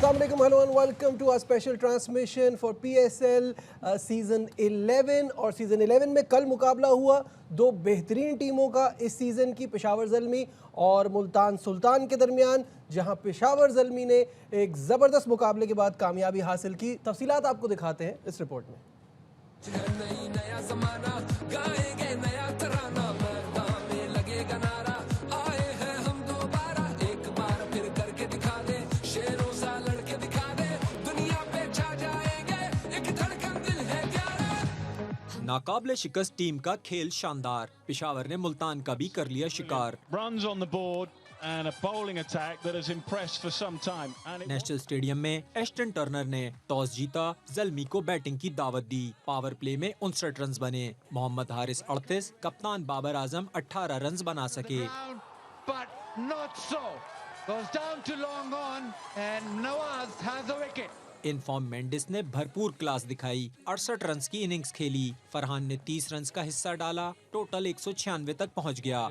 Assalamu alaikum, hello and welcome to our special transmission for PSL season 11 और season 11 में कल मुकाबला हुआ दो बेहतरीन टीमों का इस सीज़न की, पेशावर ज़ल्मी और मुल्तान सुल्तान के दरमियान, जहां पेशावर ज़ल्मी ने एक ज़बरदस्त मुकाबले के बाद कामयाबी हासिल की। तफसीलात आपको दिखाते हैं इस रिपोर्ट में। नाकाबिले शिकस्त टीम का खेल शानदार, पेशावर ने मुल्तान का भी कर लिया शिकार। नेशनल स्टेडियम में एस्टन टर्नर ने टॉस जीता, ज़ल्मी को बैटिंग की दावत दी। पावर प्ले में 59 रन बने। मोहम्मद हारिस 38, कप्तान बाबर आजम 18 रन बना सके। इनफॉर्म मेंडिस ने भरपूर क्लास दिखाई, 68 रन की इनिंग्स खेली। फरहान ने 30 रन का हिस्सा डाला, टोटल 196 तक पहुंच गया।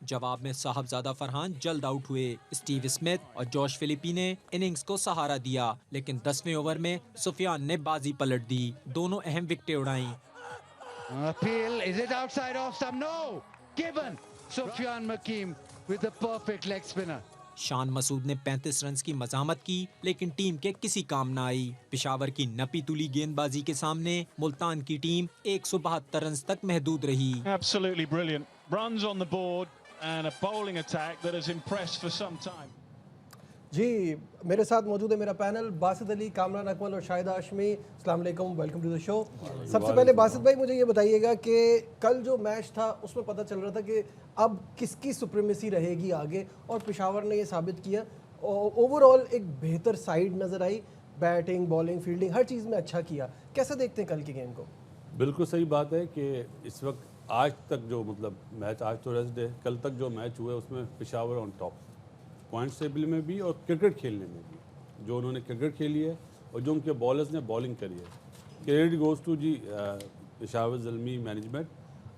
जवाब में साहबजादा फरहान जल्द आउट हुए। स्टीव स्मिथ और जॉश फिलिपी ने इनिंग्स को सहारा दिया, लेकिन 10वें ओवर में सुफियान ने बाजी पलट दी। दोनों अहम विकेटें उड़ाई। शान मसूद ने 35 रन की मजामत की, लेकिन टीम के किसी काम न आई। पेशावर की नपी तुली गेंदबाजी के सामने मुल्तान की टीम 172 रन तक महदूद रही। Absolutely brilliant. Runs on the board and a bowling attack that has impressed for some time. जी, मेरे साथ मौजूद है मेरा पैनल, बासित अली, कामरान अकमल और शाहिद हाशमी। अस्सलाम वालेकुम, वेलकम टू द शो। सबसे पहले बासित भाई, मुझे ये बताइएगा कि कल जो मैच था उसमें पता चल रहा था कि अब किसकी सुप्रीमेसी रहेगी आगे, और पेशावर ने ये साबित किया। ओवरऑल एक बेहतर साइड नज़र आई, बैटिंग, बॉलिंग, फील्डिंग हर चीज़ में अच्छा किया। कैसे देखते हैं कल की गेम को? बिल्कुल सही बात है कि इस वक्त आज तक जो मैच, आज तो रेस्ट डे, कल तक जो मैच हुए उसमें Peshawar on top, points table में भी और क्रिकेट खेलने में भी। जो उन्होंने क्रिकेट खेली है और जो उनके बॉलर्स ने बॉलिंग करी है, क्रेडिट गोज़ टू जी पेशावर ज़ल्मी मैनेजमेंट।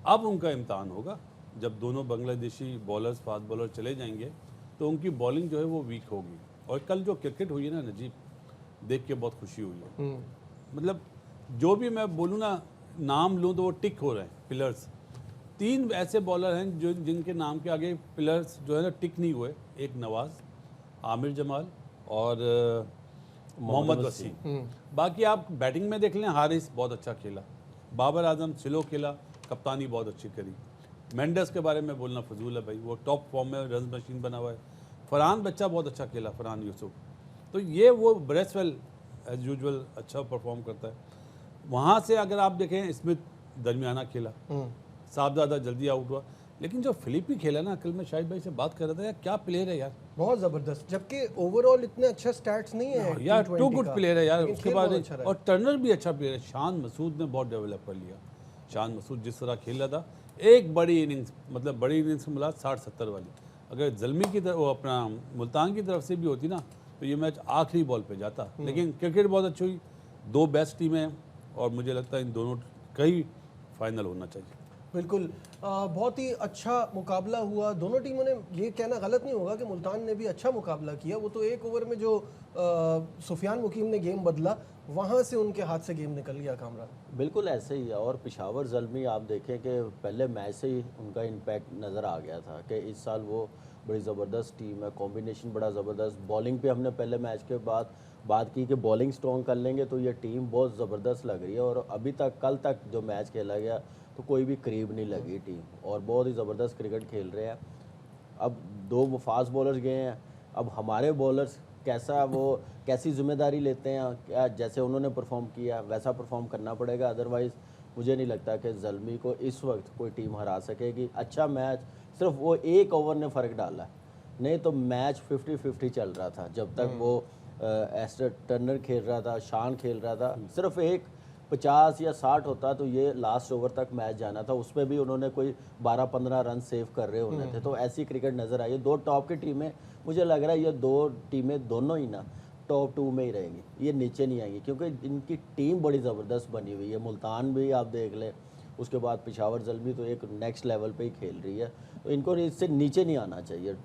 अब उनका इम्तहान होगा जब दोनों बांग्लादेशी बॉलर्स, फास्ट बॉलर चले जाएंगे तो उनकी बॉलिंग जो है वो वीक होगी। और कल जो क्रिकेट हुई है ना नजीब, देख के बहुत खुशी हुई है। मतलब जो भी मैं बोलूँ ना, नाम लूँ तो वो टिक हो रहे हैं पिलर्स। 3 ऐसे बॉलर हैं जो जिनके नाम के आगे पिलर्स जो है ना टिक नहीं हुए। एक नवाज, आमिर जमाल और मोहम्मद वसीम। बाकी आप बैटिंग में देख लें, हारिस बहुत अच्छा खेला, बाबर आजम स्लो खेला, कप्तानी बहुत अच्छी करी। मेंडेस के बारे में बोलना फजूल है भाई, वो टॉप फॉर्म में रन मशीन बना हुआ है। फरहान बच्चा बहुत अच्छा खेला, फरहान यूसुफ। तो ये वो ब्रेसवेल एज यूजुअल अच्छा परफॉर्म करता है। वहाँ से अगर आप देखें, स्मिथ दरमियाना खेला, साहबजादा जल्दी आउट हुआ। लेकिन जो फिलिपी खेला ना, कल मैं शाहिद भाई से बात कर रहा था, यार क्या प्लेयर है यार, बहुत ज़बरदस्त। जबकि ओवरऑल इतने अच्छे स्टैट्स नहीं है यार, टू गुड प्लेयर है यार। लेकिन उसके खेल बाद बहुत अच्छा रहा। और टर्नर भी अच्छा प्लेयर है। शान मसूद ने बहुत डेवलप कर लिया। शान मसूद जिस तरह खेल रहा था, एक बड़ी इनिंग्स, मतलब बड़ी इनिंग्स मिला 60-70 वाली, अगर ज़ल्मी की तरफ, वो अपना मुल्तान की तरफ से भी होती ना, तो ये मैच आखिरी बॉल पे जाता। लेकिन क्रिकेट बहुत अच्छी हुई, 2 बेस्ट टीमें हैं और मुझे लगता है इन दोनों का ही फाइनल होना चाहिए। बिल्कुल, बहुत ही अच्छा मुकाबला हुआ। दोनों टीमों ने, ये कहना गलत नहीं होगा कि मुल्तान ने भी अच्छा मुकाबला किया। वो तो एक ओवर में जो सुफियान मुकीम ने गेम बदला, वहाँ से उनके हाथ से गेम निकल गया। कामरान बिल्कुल ऐसे ही है। और पेशावर ज़ल्मी आप देखें कि पहले मैच से ही उनका इम्पैक्ट नज़र आ गया था कि इस साल वो बड़ी ज़बरदस्त टीम है, कॉम्बिनेशन बड़ा ज़बरदस्त। बॉलिंग पे हमने पहले मैच के बाद बात की कि बॉलिंग स्ट्रॉन्ग कर लेंगे तो ये टीम बहुत ज़बरदस्त लग रही है। और अभी तक, कल तक जो मैच खेला गया तो कोई भी करीब नहीं लगी टीम, और बहुत ही ज़बरदस्त क्रिकेट खेल रहे हैं। अब 2 फास्ट बॉलर्स गए हैं, अब हमारे बॉलर्स कैसी जिम्मेदारी लेते हैं, क्या जैसे उन्होंने परफॉर्म किया वैसा परफॉर्म करना पड़ेगा। अदरवाइज़ मुझे नहीं लगता कि ज़ल्मी को इस वक्त कोई टीम हरा सकेगी। अच्छा मैच, सिर्फ वो एक ओवर ने फ़र्क डाला है, नहीं तो मैच 50-50 चल रहा था जब तक वो एस्टर टर्नर खेल रहा था, शान खेल रहा था। सिर्फ एक 50 या 60 होता तो ये लास्ट ओवर तक मैच जाना था। उसमें भी उन्होंने कोई 12-15 रन सेव कर रहे होने थे। तो ऐसी क्रिकेट नज़र आई है। 2 टॉप की टीमें, मुझे लग रहा है ये 2 टीमें दोनों ही ना टॉप 2 में ही रहेंगी, ये नीचे नहीं आएंगी, क्योंकि इनकी टीम बड़ी ज़बरदस्त बनी हुई है। मुल्तान भी आप देख लें, उसके बाद पेशावर ज़ल्मी तो एक नेक्स्ट लेवल पे ही खेल रही है। तो इनको इससे नीचे नहीं आना चाहिए।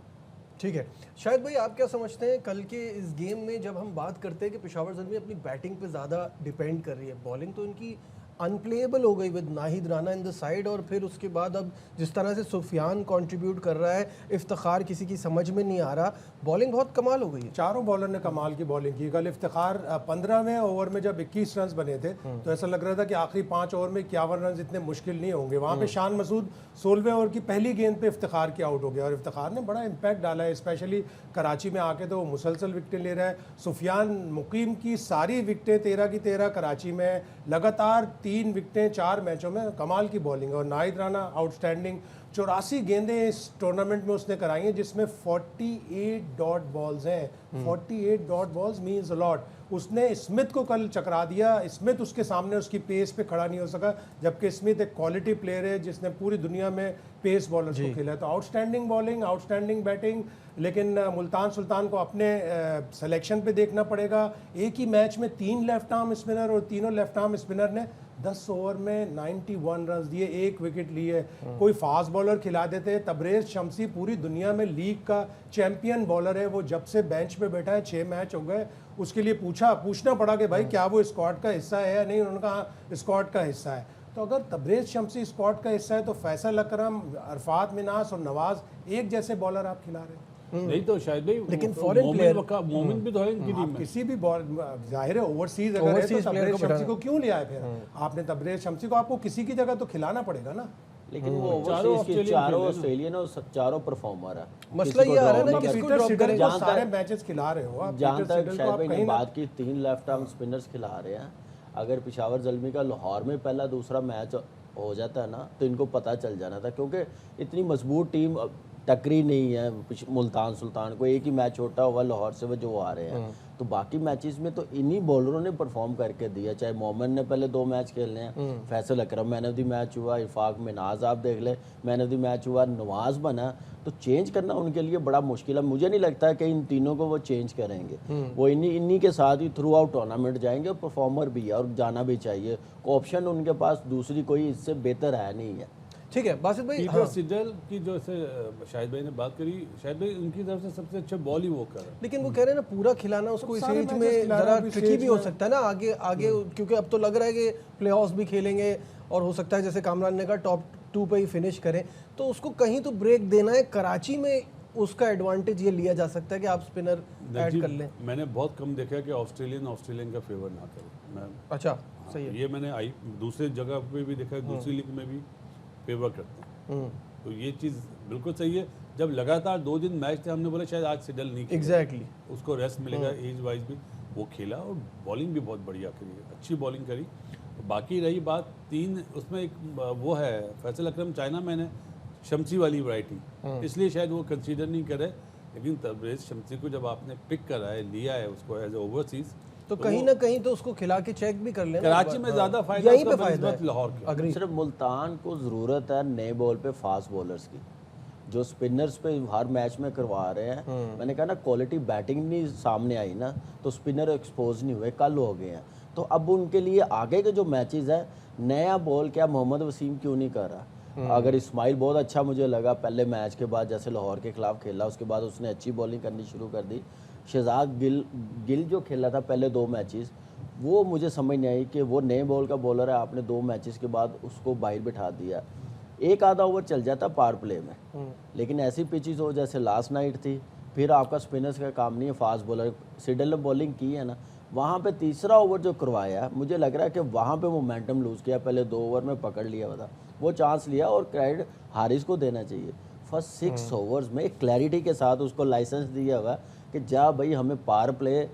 ठीक है, शायद भाई आप क्या समझते हैं कल के इस गेम में जब हम बात करते हैं कि पेशावर ज़ल्मी अपनी बैटिंग पे ज़्यादा डिपेंड कर रही है, बॉलिंग तो इनकी अनप्लेएबल हो गई with Nahid Rana in the side, और फिर उसके बाद अब जिस तरह से सुफियान कंट्रीब्यूट कर रहा है, इफ्तिखार किसी की समझ में नहीं आ रहा, बॉलिंग बहुत कमाल हो गई है। चारों बॉलर ने कमाल की बॉलिंग की। कल इफ्तिखार 15वें ओवर में जब 21 रन बने थे तो ऐसा लग रहा था कि आखिरी 5 ओवर में 51 रन इतने मुश्किल नहीं होंगे। वहाँ पे शान मसूद 16वें ओवर की पहली गेंद पे इफ्तिखार के आउट हो गया और इफ्तिखार ने बड़ा इम्पैक्ट डाला है, स्पेशली कराची में आके तो वो मुसलसल विकटें ले रहा है। सुफियान मुकीम की सारी विकटें 13 की 13 कराची में, लगातार 3 विकटें 4 मैचों में, कमाल की बॉलिंग। और नाहिद राना आउटस्टैंडिंग, 84 गेंदें इस टूर्नामेंट में उसने कराई हैं जिसमें 48 डॉट बॉल्स हैं। 48 dot balls means a lot. उसने स्मिथ को कल चकरा दिया, स्मिथ उसके सामने उसकी पेस पे खड़ा नहीं हो सका, जबकि स्मिथ एक क्वालिटी प्लेयर है जिसने पूरी दुनिया में पेस बॉलर्स को खेला है। तो आउटस्टैंडिंग बॉलिंग, आउटस्टैंडिंग बैटिंग, लेकिन मुल्तान सुल्तान को अपने सिलेक्शन पे देखना पड़ेगा। एक ही मैच में 3 लेफ्ट आर्म स्पिनर और तीनों लेफ्ट आर्म स्पिनर ने 10 ओवर में 91 रन दिए, 1 विकेट लिए। कोई फास्ट बॉलर खिला देते। तबरेज़ शम्सी पूरी दुनिया में लीग का चैंपियन बॉलर है, वो जब से बेंच पे बैठा है 6 मैच हो गए, उसके लिए पूछना पड़ा कि भाई क्या वो स्क्वाड का हिस्सा है या नहीं। उन्होंने कहा स्क्वाड का हिस्सा है। तो अगर तबरेज़ शम्सी स्क्वाड का हिस्सा है तो फैसल अकरम, अरफात मिनास और नवाज एक जैसे बॉलर आप खिला रहे हैं। नहीं तो शायद भाई लेकिन foreign player- मोमिन भी तो है इनकी टीम में। किसी भी बॉल जाहिर है ओवरसीज अगर है तो Overseas player तबरेज़ को शम्सी बिठाना। को क्यों लिया है फिर आपने? तबरेज़ शम्सी को आपको किसी की जगह तो खिलाना पड़ेगा ना। लेकिन वो चारों ओवरसीज के ऑस्ट्रेलियन चारों खेले ना। ऑस्ट्रेलियन और चारों परफॉर्मर है। मसला किसी को ये आ रहा है drop ना नहीं किसको पीटर ड्रॉप सिडल करें। को जहाँ सारे तक- मैचेस खिला रहे हो आप। जहाँ पीटर तक सिडल को शायद आप भाई ने कहीं ना बात की 3 लेफ्ट आर्म स्पिनर्स खिला रहे हैं, अगर पेशावर ज़ल्मी का लाहौर में पहला दूसरा मैच हो जाता है ना तो इनको पता चल जाना था, क्योंकि इतनी मजबूत टीम टकरी नहीं है मुल्तान सुल्तान को। एक ही मैच छोटा हुआ लाहौर से वो जो आ रहे हैं, तो बाकी मैचेस में तो इन्हीं बॉलरों ने परफॉर्म करके दिया। चाहे मोमिन ने पहले 2 मैच खेलने हैं, फैसल अकरम मैन ऑफ द मैच हुआ, इरफाक मिनाज आप देख ले मैन ऑफ द मैच हुआ, नवाज बना। तो चेंज करना उनके लिए बड़ा मुश्किल है। मुझे नहीं लगता कि इन तीनों को वो चेंज करेंगे। वो इन्हीं के साथ ही थ्रू आउट टूर्नामेंट जाएंगे और परफॉर्मर भी है और जाना भी चाहिए। ऑप्शन उनके पास दूसरी कोई इससे बेहतर है नहीं है। ठीक है बासित भाई, पीटर हाँ। सिडल की जो से शाहिद भाई ने बात करी, शाहिद भाई उनकी तरफ से सबसे अच्छा बॉल ही वो कर रहा है। लेकिन वो कह रहे हैं ना पूरा खिलाना उसको इस सारे एज मैचेस में खिलाना जरा भी ट्रिकी स्टेज भी हो में। सकता है ना आगे आगे, क्योंकि अब तो लग रहा है कि प्लेऑफ्स भी खेलेंगे और हो सकता है जैसे कामरान ने कहा टॉप 2 पे ही फिनिश करें, तो उसको कहीं तो ब्रेक देना है। कराची में उसका एडवांटेज ये लिया जा सकता है कि आप स्पिनर ऐड कर लें। मैंने बहुत कम देखा कि ऑस्ट्रेलियन का फेवर ना करे। मैं अच्छा, सही है। ये मैंने दूसरे जगह पे भी देखा है, दूसरी लीग में भी फेवर करते हैं। तो ये चीज़ बिल्कुल सही है। जब लगातार 2 दिन मैच थे, हमने बोला शायद आज सिडल नहीं खेलेगा, एग्जैक्टली उसको रेस्ट मिलेगा एज वाइज भी। वो खेला और बॉलिंग भी बहुत बढ़िया करी, अच्छी बॉलिंग करी। बाकी रही बात 3, उसमें एक वो है फैसल अकरम चाइना मैन है, शम्सी वाली वैरायटी, इसलिए शायद वो कंसीडर नहीं करे। लेकिन तबरेज़ शम्सी को जब आपने पिक करा है, लिया है उसको एज ए ओवरसीज, तो कहीं ना कहीं तो उसको खिला के चेक भी कर लेना। कराची में ज़्यादा फायदा यहीं पे उसका फायदा बनिस्बत है। लाहौर के। अग्री। सिर्फ मुल्तान को ज़रूरत है नए बॉल पे फास्ट बॉलर्स की, जो स्पिनर्स पे हर मैच में करवा रहे हैं। मैंने कहा ना क्वालिटी बैटिंग नहीं सामने आई ना तो स्पिनर एक्सपोज नहीं हुए, कल हो गए हैं। तो अब उनके लिए आगे के जो मैचेस है, नया बॉल क्या मोहम्मद वसीम क्यों नहीं कर रहा? अगर इस्माइल बहुत अच्छा मुझे लगा पहले मैच के बाद, जैसे लाहौर के खिलाफ खेला, उसके बाद उसने अच्छी बॉलिंग करनी शुरू कर दी। शहजाद गिल जो खेला था पहले 2 मैचेस, वो मुझे समझ नहीं आई कि वो नए बॉल का बॉलर है, आपने 2 मैचेस के बाद उसको बाहर बिठा दिया। एक आधा ओवर चल जाता पावर प्ले में, लेकिन ऐसी पिचेस हो जैसे लास्ट नाइट थी, फिर आपका स्पिनर्स का काम नहीं है, फास्ट बॉलर सिडल ने बॉलिंग की है ना, वहाँ पे तीसरा ओवर जो करवाया, मुझे लग रहा है कि वहाँ पे मोमेंटम लूज़ किया। पहले 2 ओवर में पकड़ लिया था, वो चांस लिया और क्रेडिट हारिस को देना चाहिए। फर्स्ट 6 ओवर्स में क्लैरिटी के साथ उसको लाइसेंस दिया हुआ कि जा भाई हमें पावर प्ले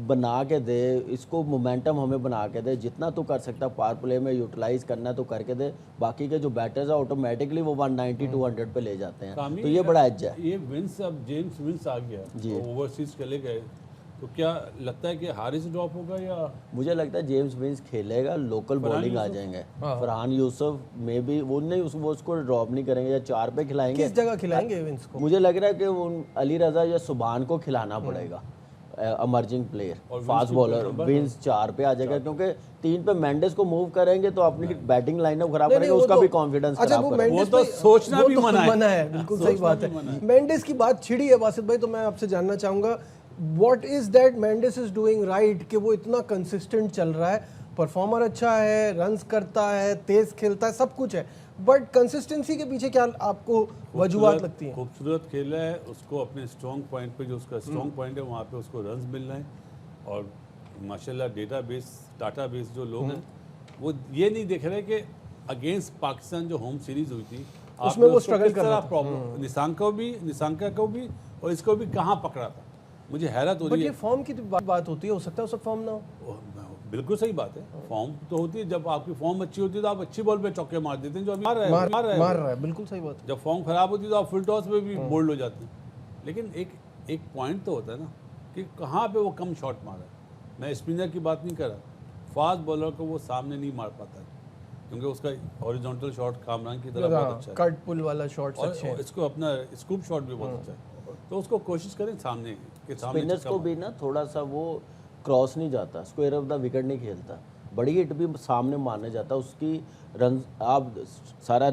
बना के दे, इसको मोमेंटम हमें बना के दे, जितना तू कर सकता पावर प्ले में यूटिलाइज करना तो करके दे। बाकी के जो बैटर्स है ऑटोमेटिकली वो 190 200 पे ले जाते हैं, तो ये बड़ा एज है। ये विंस, अब जेम्स विंस आ गया, जी। ओवरसीज चले गए, तो क्या लगता है कि हारिस ड्रॉप होगा या मुझे लगता है जेम्स विंस खेलेगा, लोकल बॉलिंग आ जाएंगे। फरहान यूसुफ में भी वो नहीं वो उसको ड्रॉप नहीं करेंगे या 4 पे खिलाएंगे। किस जगह खिलाएंगे इवेंट्स को? मुझे लग रहा है कि उन अली रजा या सुभान को खिलाना पड़ेगा। emerging player, और विंस फास्ट की बॉलर, नंबर विंस 4 पे आ जाएगा, क्योंकि 3 पे मेंडेस को मूव करेंगे तो अपनी बैटिंग लाइनअप खराब नहीं, करेंगे, वो उसका तो- भी कॉन्फिडेंस अच्छा, खराब वो करेगा। मेंडिस वो तो भाई- सोचना वो भी तो मना है। बिल्कुल सही सोचना बात भी मना है। है। मेंडिस की बात छिड़ी है बासित भाई, तो मैं आपसे जानना चाहूंगा what is that Mendis is doing right कि वो इतना कंसिस्टेंट चल रहा है, परफॉर्मर अच्छा है, रन्स करता है, तेज खेलता है, सब कुछ है, बट कंसिस्टेंसी के पीछे क्या आपको वजूहात लगती हैं? खूबसूरत खेला है, उसको अपने स्ट्रॉन्ग पॉइंट पे, जो उसका स्ट्रॉन्ग पॉइंट है वहाँ पे उसको रन्स मिल रहे हैं, और माशाल्लाह डाटा बेस जो लोग हैं वो ये नहीं देख रहे कि अगेंस्ट पाकिस्तान जो होम सीरीज हुई थी उसमें वो struggle कर रहा था। प्रॉब्लम निशांका को भी और इसको भी कहाँ पकड़ा था, मुझे हैरत हो बट रही ये है। फॉर्म की बात होती है, हो सकता है उसका फॉर्म ना हो। बिल्कुल सही बात है, फॉर्म तो होती है, जब आपकी फॉर्म अच्छी होती है तो आप अच्छी बॉल पे चौके मार देते हैं, जो अभी मार रहा है। बिल्कुल सही बात है। जब फॉर्म खराब होती है तो आप फुल टॉस में भी बोल्ड हो जाते हैं, लेकिन एक पॉइंट तो होता है ना कि कहाँ पे वो कम शॉट मारा है। मैं स्पिनर की बात नहीं कर रहा, फास्ट बॉलर को वो सामने नहीं मार पाता है, क्योंकि उसका हॉरिजॉन्टल शॉट कामरान की तरह बहुत अच्छा है, कट पुल वाला शॉट अच्छे और हैं। इसको अपना स्कूप शॉट भी बहुत अच्छा है, तो उसको कोशिश करें सामने के सामने स्पिनर्स छक्का को मारे। भी ना थोड़ा सा वो क्रॉस नहीं जाता, स्क्वायर ऑफ द विकेट नहीं खेलता, बड़ी हिट भी सामने मारने जाता, उसकी रन आप सारा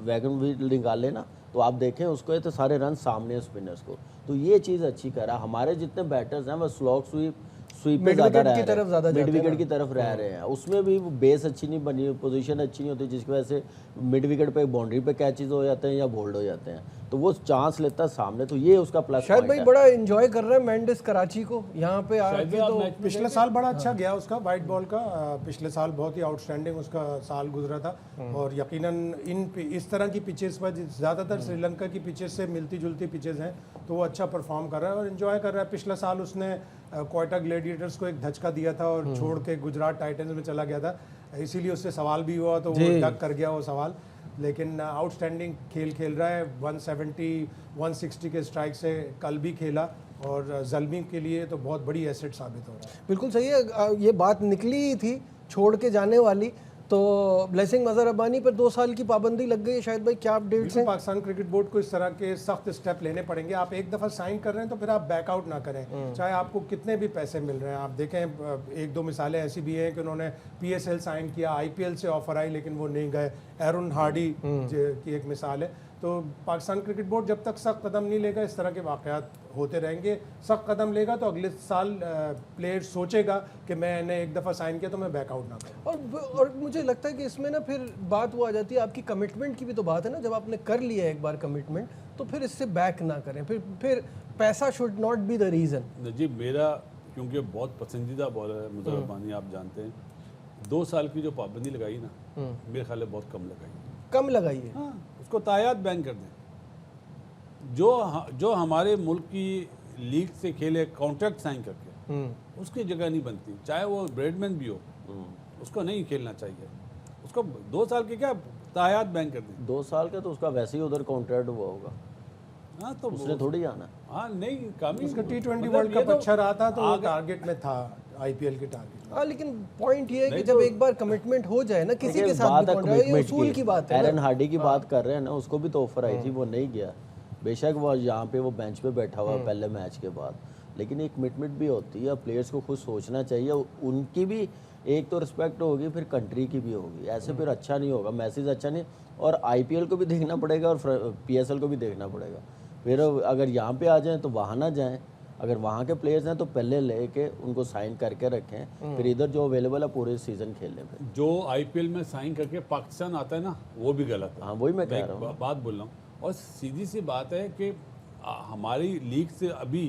वैगन भी निकाले ना तो आप देखें उसको तो सारे रन सामने हैं स्पिनर्स को, तो ये चीज़ अच्छी करा। हमारे जितने बैटर्स हैं वो स्लॉग स्वीप पे Mid ज़्यादा wicket रह की रहे तरफ ज़्यादा हैं, मिड जाते हैं विकेट ना। की तरफ रह रहे हैं, उसमें भी वो बेस अच्छी नहीं बनी, पोजीशन अच्छी नहीं होती, जिसकी वजह से मिड विकेट पे बाउंड्री पे कैचेज हो जाते हैं या बोल्ड हो जाते हैं, तो वो चांस लेता है सामने, तो ये उसका प्लस शायद भाई पॉइंट है। बड़ा एंजॉय कर रहा है मेंडिस कराची को यहाँ पे शायद आके, भी आप तो मैच में पिछले साल बड़ा अच्छा गया उसका वाइट बॉल का, पिछले साल बहुत ही आउटस्टैंडिंग उसका साल गुजरा था, और यकीनन इस तरह की पिचेस पर ज़्यादातर श्रीलंका की पिचेस से मिलती जुलती पिचेस हैं, तो वो अच्छा परफॉर्म कर रहा है और इन्जॉय कर रहा है। पिछले साल उसने क्वेटा ग्लेडिएटर्स को एक धचका दिया था और छोड़ के गुजरात टाइटंस में चला गया था, इसीलिए उससे सवाल भी हुआ, तो वो डक कर गया वो सवाल, लेकिन आउटस्टैंडिंग खेल रहा है। 170 160 के स्ट्राइक से कल भी खेला, और ज़ल्मी के लिए तो बहुत बड़ी एसेट साबित हो रहा है। बिल्कुल सही है। ये बात निकली ही थी छोड़ के जाने वाली, तो ब्लेसिंग मजहर रब्बानी पर 2 साल की पाबंदी लग गई है शायद भाई, क्या अपडेट्स बिल्कुल, हैं? पाकिस्तान क्रिकेट बोर्ड को इस तरह के सख्त स्टेप लेने पड़ेंगे। आप एक दफ़ा साइन कर रहे हैं तो फिर आप बैकआउट ना करें, चाहे आपको कितने भी पैसे मिल रहे हैं। आप देखें 1-2 मिसालें ऐसी भी हैं कि उन्होंने PSL साइन किया, IPL से ऑफर आई लेकिन वो नहीं गए, एरन हार्डी की एक मिसाल है। तो पाकिस्तान क्रिकेट बोर्ड जब तक सख्त कदम नहीं लेगा, इस तरह के वाक़यात होते रहेंगे। सख्त कदम लेगा तो अगले साल प्लेयर सोचेगा कि मैंने एक दफ़ा साइन किया तो मैं बैकआउट ना करूँ। और मुझे लगता है कि इसमें ना फिर बात वो आ जाती है, आपकी कमिटमेंट की भी तो बात है ना, जब आपने कर लिया एक बार कमिटमेंट तो फिर इससे बैक ना करें, फिर पैसा should not be the reason. Najib मेरा क्योंकि बहुत पसंदीदा बॉलर है मुजहर रब्बानी, आप जानते हैं, 2 साल की जो पाबंदी लगाई ना, मेरे ख्याल है बहुत कम लगाई, कम लगाइए। हाँ, उसको तायात बैन कर दें। जो हमारे मुल्क की लीग से खेले कॉन्ट्रैक्ट साइन करके, उसकी जगह नहीं बनती, चाहे वो ब्रेडमैन भी हो, उसको नहीं खेलना चाहिए, उसको 2 साल के क्या तायात बैन कर दें। 2 साल का तो उसका वैसे ही उधर कॉन्ट्रैक्ट हुआ होगा, हाँ तो उसने थोड़ी आना। हाँ नहीं कामी उसका T20 मतलब वर्ल्ड ये कप तो अच्छा रहा था तो वो टारगेट में था, IPL के टारगेट में। हाँ, लेकिन पॉइंट ये है कि नहीं जब तो- एक बार कमिटमेंट हो जाए ना किसी के देखिए, साथ बात भी है कॉन्ट्रैक्ट, ये commitment उसूल की बात है एरन ना। हार्डी की बात कर रहे हैं ना, उसको भी तो ऑफर आई थी, वो नहीं गया, बेशक वो यहाँ पे वो बेंच पे बैठा हुआ पहले मैच के बाद, लेकिन एक कमिटमेंट भी होती है, प्लेयर्स को खुद सोचना चाहिए, उनकी भी एक तो रिस्पेक्ट होगी, फिर कंट्री की भी होगी, ऐसे फिर अच्छा नहीं होगा, मैसेज अच्छा नहीं, और IPL को भी देखना पड़ेगा और PSL को भी देखना पड़ेगा। फिर अगर यहाँ पे आ जाएं तो वहाँ ना जाएं, अगर वहाँ के प्लेयर्स हैं तो पहले लेके उनको साइन करके रखें, फिर इधर जो अवेलेबल है पूरे सीजन खेलने पे। जो IPL में साइन करके पाकिस्तान आता है ना, वो भी गलत है। हाँ, वही मैं कह एक रहा हूँ। बात बोल रहा हूँ, और सीधी सी बात है कि हमारी लीग से अभी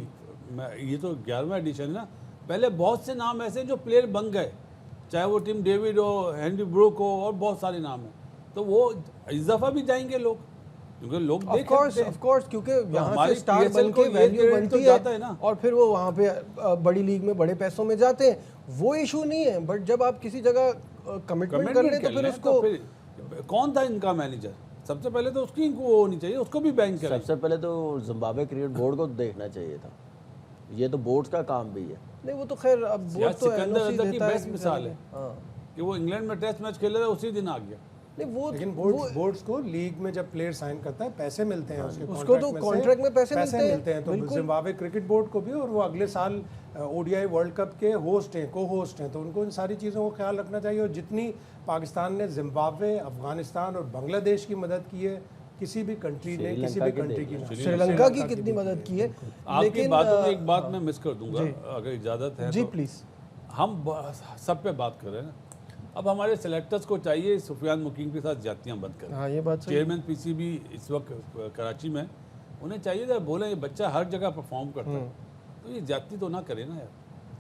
ये तो 11वां एडिशन है ना, पहले बहुत से नाम ऐसे हैं जो प्लेयर बन गए, चाहे वो टिम डेविड हो, हेनरी ब्रूक हो, और बहुत सारे नाम हैं, तो वो इस दफ़ा भी जाएंगे लोग, क्योंकि लोग ऑफ कोर्स क्योंकि यहाँ से हमारी स्टार PSL बन को के ये वैल्यू credit बनती तो है जाता है ना। और फिर वो वहाँ पे बड़ी लीग में बड़े पैसों में जाते हैं, वो इशू नहीं है, बट जब आप किसी जगह कमिटमेंट कर लें तो फिर उसको कौन था इनका मैनेजर, सबसे पहले तो उसकी वो होनी चाहिए, उसको भी बैन करें। सबसे पहले तो जिम्बाब्वे क्रिकेट बोर्ड को देखना चाहिए था, ये तो बोर्ड का काम भी है। नहीं, वो तो खैर अब यार बोर्ड तो सिकंदर NOC रजा की देता है बेस्ट कि मिसाल है हाँ। कि वो इंग्लैंड में टेस्ट मैच खेल रहा था, उसी दिन आ गया, नहीं वो लेकिन बोर्ड्स को लीग में जब प्लेयर साइन करता है पैसे मिलते हैं उसके उसको तो कॉन्ट्रैक्ट में पैसे मिलते हैं, तो जिम्बाब्वे क्रिकेट बोर्ड को भी, और वो अगले साल ओडीआई वर्ल्ड कप के होस्ट हैं, को होस्ट हैं, तो उनको इन सारी चीज़ों को ख्याल रखना चाहिए। और जितनी पाकिस्तान ने जिम्बाब्वे, अफगानिस्तान और बांग्लादेश की मदद की है, किसी भी कंट्री ने किसी भी कंट्री की नहीं। श्रीलंका की कितनी मदद की है। आपकी बातों में एक बात मैं मिस कर दूंगा अगर इजाज़त है जी तो। प्लीज़। हम सब पे बात कर रहे हैं ना, अब हमारे सेलेक्टर्स को चाहिए सुफियान मुकीम के साथ जातियाँ बंद करें। हाँ ये बात सही। चेयरमैन पीसीबी इस वक्त कराची में, उन्हें चाहिए था बोले ये बच्चा हर जगह परफॉर्म करता है, तो ये जाति तो ना करे ना यार।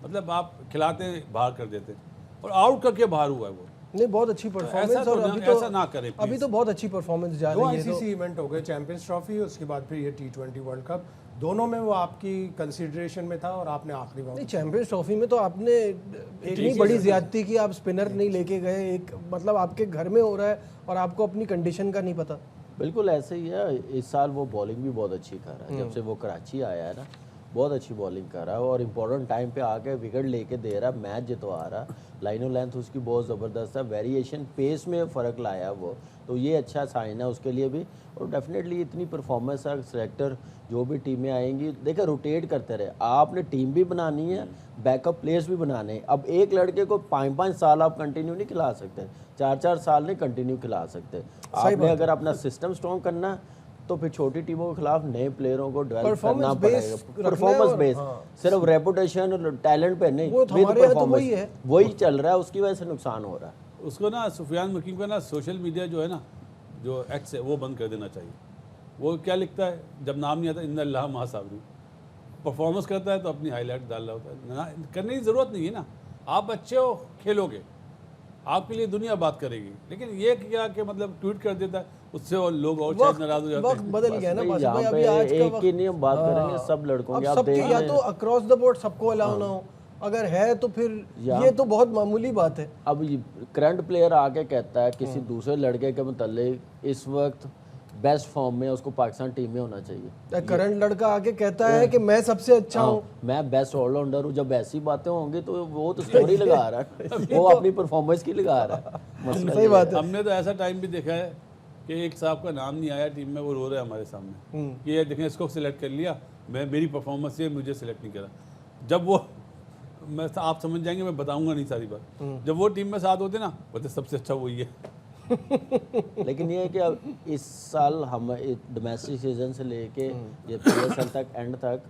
मतलब आप खिलाते हैं बाहर कर देते हैं और आउट करके बाहर हुआ है वो। नहीं बहुत अच्छी परफॉर्मेंस, ऐसा तो और ना- अभी तो ऐसा ना करें, अभी तो बहुत अच्छी परफॉर्मेंस जा दो रही है। आईसीसी इवेंट हो गए, चैंपियंस ट्रॉफी, उसके बाद फिर ये T20 वर्ल्ड कप, दोनों में वो आपकी कंसीडरेशन में था और आपने आखिरी नहीं वक्त चैंपियंस ट्रॉफी में तो आपने इतनी बड़ी ज्यादती की, आप स्पिनर नहीं लेके गए, एक मतलब आपके घर में हो रहा है और आपको अपनी कंडीशन का नहीं पता। बिल्कुल ऐसे ही है। इस साल वो बॉलिंग भी बहुत अच्छी कर रहा है, जब से वो कराची आया है ना बहुत अच्छी बॉलिंग कर रहा है और इम्पोर्टेंट टाइम पे आके विकेट लेके दे रहा है, मैच जितवा रहा है। लाइनो लेंथ उसकी बहुत ज़बरदस्त है, वेरिएशन पेस में फ़र्क लाया वो, तो ये अच्छा साइन है उसके लिए भी। और डेफिनेटली इतनी परफॉर्मेंस है, सेलेक्टर जो भी टीमें आएंगी देखिए रोटेट करते रहे, आपने टीम भी बनानी है, बैकअप प्लेयर्स भी बनाने हैं। अब एक लड़के को 5-5 साल आप कंटिन्यू नहीं खिला सकते, 4-4 साल नहीं कंटिन्यू खिला सकते। आपने अगर अपना सिस्टम स्ट्रॉन्ग करना है तो फिर छोटी टीमों के खिलाफ नए प्लेयरों को डेवलप करना पड़ेगा। परफॉर्मेंस बेस, सिर्फ रेपुटेशन और टैलेंट पे नहीं, वो तो हमारे यहाँ तो वही है। वही चल रहा है, उसकी वजह से नुकसान हो रहा है। उसको ना सुफियान मुकीम को ना सोशल मीडिया जो है ना, जो एक्स है वो बंद कर देना चाहिए। वो क्या लिखता है जब नाम नहीं आता, इन्ना अल्लाह मा साबरी, परफॉर्मेंस करता है तो अपनी हाईलाइट डाल रहा होता है ना, करने की ज़रूरत नहीं है ना। आप अच्छे हो, खेलोगे, आपके लिए दुनिया बात करेगी। लेकिन ये क्या कि मतलब ट्वीट कर देता है, उससे और लोग और शायद नाराज हो जाते वक्त हैं। बदल गया ना बासित यहाँ भाई, पे अभी आज का एक वक्त ही नहीं हम बात करेंगे सब लड़कों अब की, आप सबके देख या लें। तो अक्रॉस द बोर्ड सबको अलाउ ना हो, अगर है तो फिर ये तो बहुत मामूली बात है। अब करंट प्लेयर आके कहता है किसी दूसरे लड़के के मुतालिक इस वक्त बेस्ट फॉर्म में, उसको पाकिस्तान टीम में होना चाहिए। करंट लड़का आके कहता है कि मैं सबसे अच्छा हूँ, मैं बेस्ट ऑलराउंडर हूँ, जब ऐसी बातें होंगी तो वो तो स्टोरी लगा रहा है, वो अपनी परफॉर्मेंस की लगा रहा है। मसला सही बात है। हमने तो ऐसा टाइम भी देखा है कि एक साहब का नाम नहीं आया टीम में, वो रो रहे हैं हमारे सामने कि ये देखें इसको सिलेक्ट कर लिया, मैं मेरी परफॉर्मेंस से मुझे सिलेक्ट नहीं करा। जब वो मैं आप समझ जाएंगे, मैं बताऊंगा नहीं सारी बात, जब वो टीम में साथ होते ना, बोलते सबसे अच्छा वही है। लेकिन ये है कि अब इस साल हम डोमेस्टिक सीजन से लेके ये PSL तक एंड तक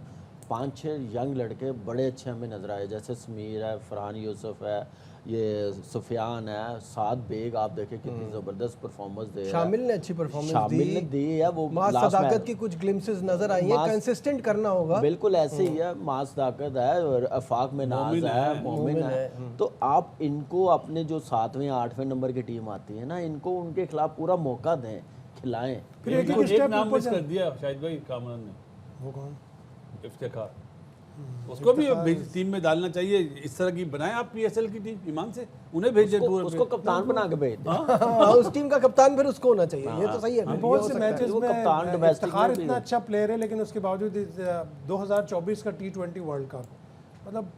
5-6 यंग लड़के बड़े अच्छे हमें नजर आए, जैसे समीर है, फरहान यूसुफ है, ये सुफियान है, साद बेग आप देखें कितनी जबरदस्त परफॉर्मेंस दे रहा है। शामिल ने अच्छी परफॉर्मेंस शामिल ने दी है, वो मास लास्ट सदाकत मैच की कुछ ग्लिम्सेस नजर आई हैं, कंसिस्टेंट करना होगा। बिल्कुल ऐसे ही है, मास ताकत है और अफाक में नाज है, मोमिन है। तो आप इनको अपने जो 7वें 8वें नंबर की टीम आती है ना, इनको उनके खिलाफ पूरा मौका दें, खिलाएं। फिर एक एक स्टेप नाम ऊपर मिस कर दिया शायद भाई कामरान ने, वो कौन? इफ्तिखार, उसको भी टीम में डालना चाहिए। इस तरह की बनाए आप PSL की टीम, ईमान से उन्हें भेज दें टूर उसको कप्तान बना के भेज दें। हाँ, उस टीम का कप्तान फिर उसको होना चाहिए, ये तो सही है। बहुत से मैचेस वो में कप्तान domestic इफ्तिखार में भी इतना है। अच्छा प्लेयर है, लेकिन उसके बावजूद 2024 का T20 वर्ल्ड कप मतलब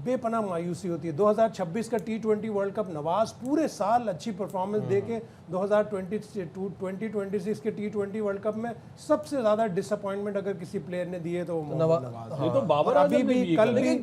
बेपनाह मायूसी होती है। 2026 का T20 वर्ल्ड कप नवाज पूरे साल अच्छी परफॉर्मेंस दे के 2026 के T20 वर्ल्ड कप में सबसे ज़्यादा डिसअपॉइंटमेंट अगर किसी प्लेयर ने दिए तो वो मोहम्मद नवाज। ये तो बाबर और अभी आजम ने भी भी कल भी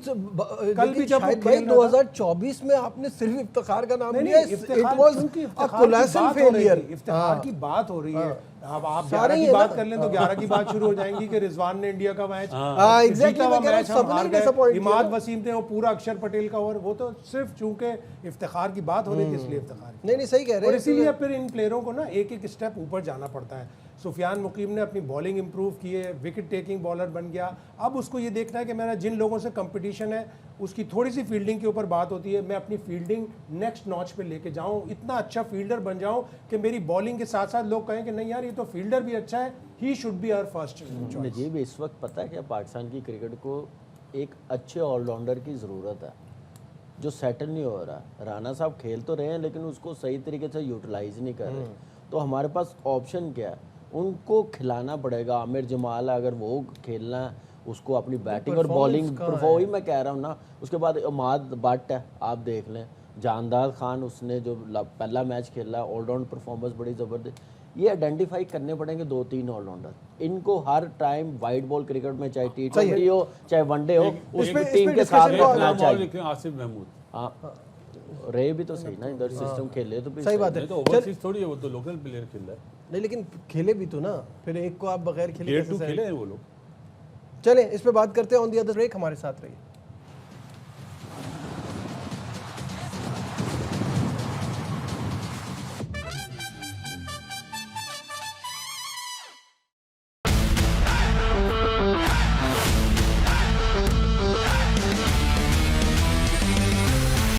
कल भी जब शायद भाई खेल रहा था- 2024 में आपने सिर्फ इफ्तिखार का नाम नहीं, लिया, नहीं, इट इफ्तिखार वाज क्योंकि अ इफ्तिखार की कोलैसल बात हो रही फेलियर। है, इफ्तिखार की बात हो रही है। अब आप सारे 11 ही की है बात ना। कर लें तो 11 की बात शुरू हो जाएंगी कि रिजवान ने इंडिया का मैच हाँ, exactly, जीता हुआ मैं कह रहा हूं, मैच हम सबने हार disappoint गए, किया इमाद ना। वसीम थे, वो पूरा अक्षर पटेल का ओवर, वो तो सिर्फ चूंकि इफ्तिखार की बात हो रही थी इसलिए इफ्तिखार नहीं नहीं सही कह रहे और हैं। इसीलिए फिर इन प्लेयरों को ना एक एक स्टेप ऊपर जाना पड़ता है। सुफियान मुकीम ने अपनी बॉलिंग इंप्रूव की है, विकेट टेकिंग बॉलर बन गया। अब उसको ये देखना है कि मेरा जिन लोगों से कंपटीशन है उसकी थोड़ी सी फील्डिंग के ऊपर बात होती है, मैं अपनी फील्डिंग नेक्स्ट नॉच पे लेके जाऊं, इतना अच्छा फील्डर बन जाऊं कि मेरी बॉलिंग के साथ साथ लोग कहें कि नहीं यार ये तो फील्डर भी अच्छा है, he should be our first choice. Najib इस वक्त पता है क्या, पाकिस्तान की क्रिकेट को एक अच्छे ऑलराउंडर की ज़रूरत है जो सेटल नहीं हो रहा। राना साहब खेल तो रहे हैं लेकिन उसको सही तरीके से यूटिलाइज नहीं कर रहे। तो हमारे पास ऑप्शन क्या है, उनको खिलाना पड़ेगा। आमिर जमाल अगर वो खेलना है, उसको अपनी बैटिंग और बॉलिंग, वही मैं कह रहा हूँ ना। उसके बाद इमाद भट्ट है, आप देख लें, जानदार खान उसने जो पहला मैच खेला, ऑलराउंड परफॉर्मेंस बड़ी ज़बरदस्त। ये आइडेंटिफाई करने पड़ेंगे 2-3 ऑलराउंडर। इनको हर टाइम वाइट बॉल क्रिकेट में, चाहे T20 हो चाहे वनडे हो, उसमें टीम के साथ रखना चाहिए। आसिफ महमूद हाँ, रे भी तो सही ना, इधर सिस्टम खेले तो भी सही बात है। तो ओवरसीज थोड़ी है, वो तो लोकल प्लेयर खेल रहा है। नहीं लेकिन खेले भी तो ना, फिर एक को आप बगैर खेले Tier कैसे 2 खेले हैं वो लोग। चलें इस पे बात करते हैं ऑन दी अदर ब्रेक, हमारे साथ रहिए।